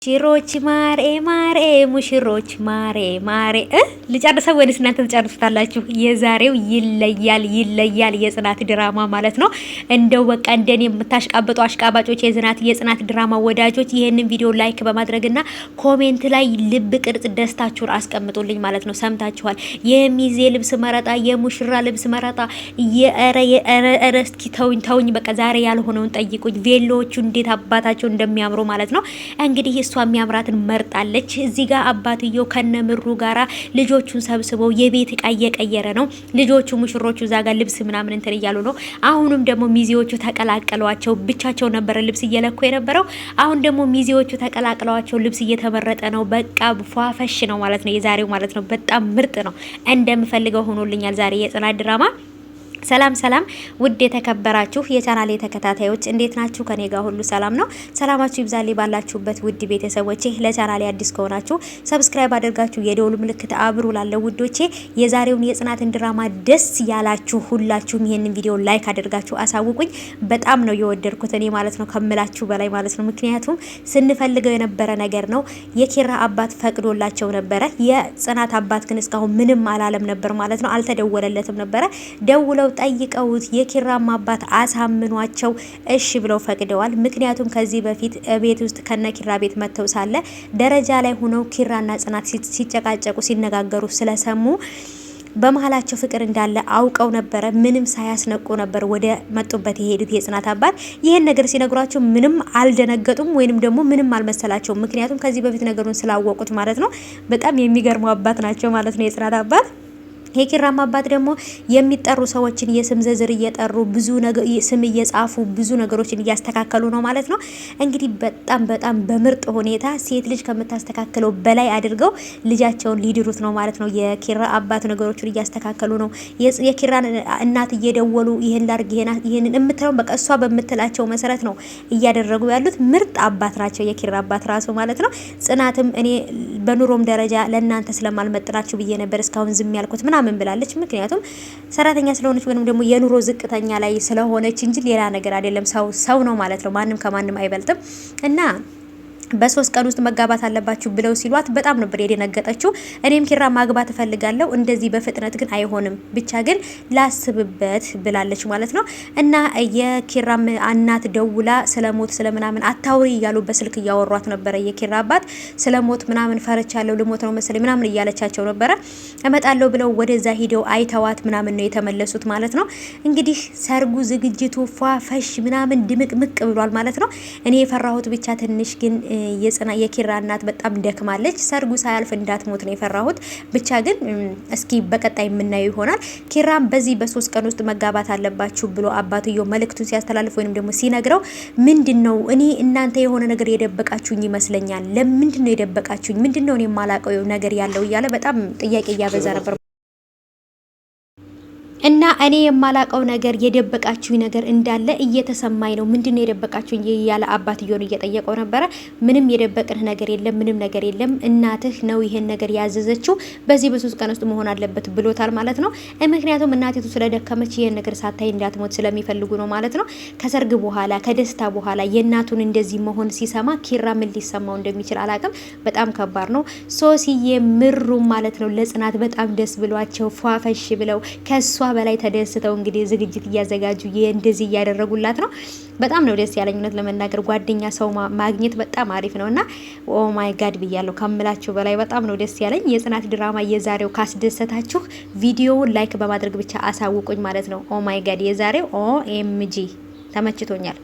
ሙሽሮች ማሬ ማሬ ሙሽሮች ማሬ ማሬ ልጨርሰው ወይስ እናንተ ትጨርሱታላችሁ? የዛሬው ይለያል የጽናት ድራማ ማለት ነው። እንደው በቃ እንደኔ የምታሽቃበጡ አሽቃባጮች የጽናት ድራማ ወዳጆች ይሄንን ቪዲዮ ላይክ በማድረግና ኮሜንት ላይ ልብ ቅርጽ ደስታችሁን አስቀምጡልኝ ማለት ነው። ሰምታችኋል? የሚዜ ልብስ መረጣ፣ የሙሽራ ልብስ መረጣ፣ የረ እስኪ ተውኝ በቃ ዛሬ ያልሆነውን ጠይቁኝ። ቬሎዎቹ እንዴት አባታቸው እንደሚያምሩ ማለት ነው። እንግዲህ እሷ የሚያምራትን መርጣለች። እዚህ ጋር አባትየው ከነምሩ ጋራ ልጆቹን ሰብስበው የቤት እቃ እየቀየረ ነው። ልጆቹ ሙሽሮቹ እዛ ጋር ልብስ ምናምን እንትን እያሉ ነው። አሁንም ደግሞ ሚዜዎቹ ተቀላቀሏቸው። ብቻቸው ነበረ ልብስ እየለኩ የነበረው። አሁን ደግሞ ሚዜዎቹ ተቀላቅለዋቸው ልብስ እየተመረጠ ነው። በቃ ፏፈሽ ነው ማለት ነው የዛሬው ማለት ነው። በጣም ምርጥ ነው። እንደምፈልገው ሆኖልኛል ዛሬ የጽናት ድራማ። ሰላም ውድ የተከበራችሁ የቻናሌ ተከታታዮች እንዴት ናችሁ? ከኔ ጋር ሁሉ ሰላም ነው። ሰላማችሁ ይብዛልኝ ባላችሁበት ውድ ቤተሰቦቼ። ለቻናሌ አዲስ ከሆናችሁ ሰብስክራይብ አድርጋችሁ የደወሉ ምልክት አብሩ ላለው ውዶቼ። የዛሬውን የጽናትን ድራማ ደስ ያላችሁ ሁላችሁም ይሄንን ቪዲዮ ላይክ አድርጋችሁ አሳውቁኝ። በጣም ነው የወደድኩት እኔ ማለት ነው ከምላችሁ በላይ ማለት ነው። ምክንያቱም ስንፈልገው የነበረ ነገር ነው። የኪራ አባት ፈቅዶላቸው ነበረ። የጽናት አባት ግን እስካሁን ምንም አላለም ነበር ማለት ነው። አልተደወለለትም ነበረ። ደውለው ጠይቀውት የኪራም አባት አሳምኗቸው እሺ ብለው ፈቅደዋል። ምክንያቱም ከዚህ በፊት ቤት ውስጥ ከነኪራ ቤት መተው ሳለ ደረጃ ላይ ሆነው ኪራና ጽናት ሲጨቃጨቁ ሲነጋገሩ ስለሰሙ በመሀላቸው ፍቅር እንዳለ አውቀው ነበረ። ምንም ሳያስነቁ ነበር ወደ መጡበት የሄዱት። የጽናት አባት ይሄን ነገር ሲነግሯቸው ምንም አልደነገጡም ወይንም ደግሞ ምንም አልመሰላቸው። ምክንያቱም ከዚህ በፊት ነገሩን ስላወቁት ማለት ነው። በጣም የሚገርሙ አባት ናቸው ማለት ነው የጽናት አባት። የኪራም አባት ደግሞ የሚጠሩ ሰዎችን የስም ዝርዝር እየጠሩ ብዙ ነገር ስም እየጻፉ ብዙ ነገሮችን እያስተካከሉ ነው ማለት ነው። እንግዲህ በጣም በምርጥ ሁኔታ ሴት ልጅ ከምታስተካክለው በላይ አድርገው ልጃቸውን ሊድሩት ነው ማለት ነው። የኪራ አባት ነገሮችን እያስተካከሉ ነው። የኪራን እናት እየደወሉ ይሄን ላርግ ይሄንን የምትለው በቃ እሷ በምትላቸው መሰረት ነው እያደረጉ ያሉት። ምርጥ አባት ናቸው የኪራ አባት ራሱ ማለት ነው። ጽናትም እኔ በኑሮም ደረጃ ለእናንተ ስለማልመጥናችሁ ብዬ ነበር እስካሁን ዝም ያልኩት ምን ብላለች። ምክንያቱም ሰራተኛ ስለሆነች ወይንም ደግሞ የኑሮ ዝቅተኛ ላይ ስለሆነች እንጂ ሌላ ነገር አይደለም። ሰው ነው ማለት ነው። ማንም ከማንም አይበልጥም እና በ3 ቀን ውስጥ መጋባት አለባችሁ ብለው ሲሏት በጣም ነበር የደነገጠችው። እኔም ኪራ ማግባት እፈልጋለሁ፣ እንደዚህ በፍጥነት ግን አይሆንም፣ ብቻ ግን ላስብበት ብላለች ማለት ነው። እና የኪራም እናት ደውላ ስለሞት ስለምናምን አታውሪ እያሉ በስልክ እያወሯት ነበረ። የኪራ አባት ስለሞት ምናምን ፈርቻለሁ፣ ልሞት ነው መሰለኝ ምናምን እያለቻቸው ነበረ። እመጣለሁ ብለው ወደዛ ሂደው አይተዋት ምናምን ነው የተመለሱት ማለት ነው። እንግዲህ ሰርጉ ዝግጅቱ ፏፈሽ ምናምን ድምቅምቅ ብሏል ማለት ነው። እኔ የፈራሁት ብቻ ትንሽ ግን የኪራ እናት በጣም ደክማለች። ሰርጉ ሳያልፍ እንዳትሞት ነው የፈራሁት። ብቻ ግን እስኪ በቀጣይ የምናየው ይሆናል። ኪራም በዚህ በ3 ቀን ውስጥ መጋባት አለባችሁ ብሎ አባትየው መልእክቱን ሲያስተላልፍ ወይንም ደግሞ ሲነግረው ምንድነው እኔ እናንተ የሆነ ነገር የደበቃችሁኝ ይመስለኛል። ለምንድነው የደበቃችሁኝ? ምንድነው እኔ የማላውቀው ነገር ያለው እያለ በጣም ጥያቄ እያበዛ ነበር። እና እኔ የማላቀው ነገር የደበቃችሁኝ ነገር እንዳለ እየተሰማኝ ነው። ምንድነው የደበቃችሁኝ እያለ አባትየውን እየጠየቀው ነበረ። ምንም የደበቅንህ ነገር የለም፣ ምንም ነገር የለም። እናትህ ነው ይሄን ነገር ያዘዘችው። በዚህ በ3 ቀን ውስጥ መሆን አለበት ብሎታል ማለት ነው። ምክንያቱም እናቲቱ ስለደከመች ይሄን ነገር ሳታይ እንዳትሞት ስለሚፈልጉ ነው ማለት ነው። ከሰርግ በኋላ ከደስታ በኋላ የእናቱን እንደዚህ መሆን ሲሰማ ኪራ ምን ሊሰማው እንደሚችል አላቅም። በጣም ከባድ ነው። ሶሲዬ ምሩ ማለት ነው ለጽናት በጣም ደስ ብሏቸው ፏፈሽ ብለው ከሷ በላይ ተደስተው እንግዲህ ዝግጅት እያዘጋጁ እንደዚህ እያደረጉላት ነው። በጣም ነው ደስ ያለኝ እውነት ለመናገር ጓደኛ ሰው ማግኘት በጣም አሪፍ ነውና ኦ ማይ ጋድ ብያለሁ ከምላችሁ በላይ በጣም ነው ደስ ያለኝ። የጽናት ድራማ የዛሬው ካስደሰታችሁ ቪዲዮውን ላይክ በማድረግ ብቻ አሳውቁኝ ማለት ነው። ኦ ማይ ጋድ የዛሬው ኦኤምጂ ተመችቶኛል።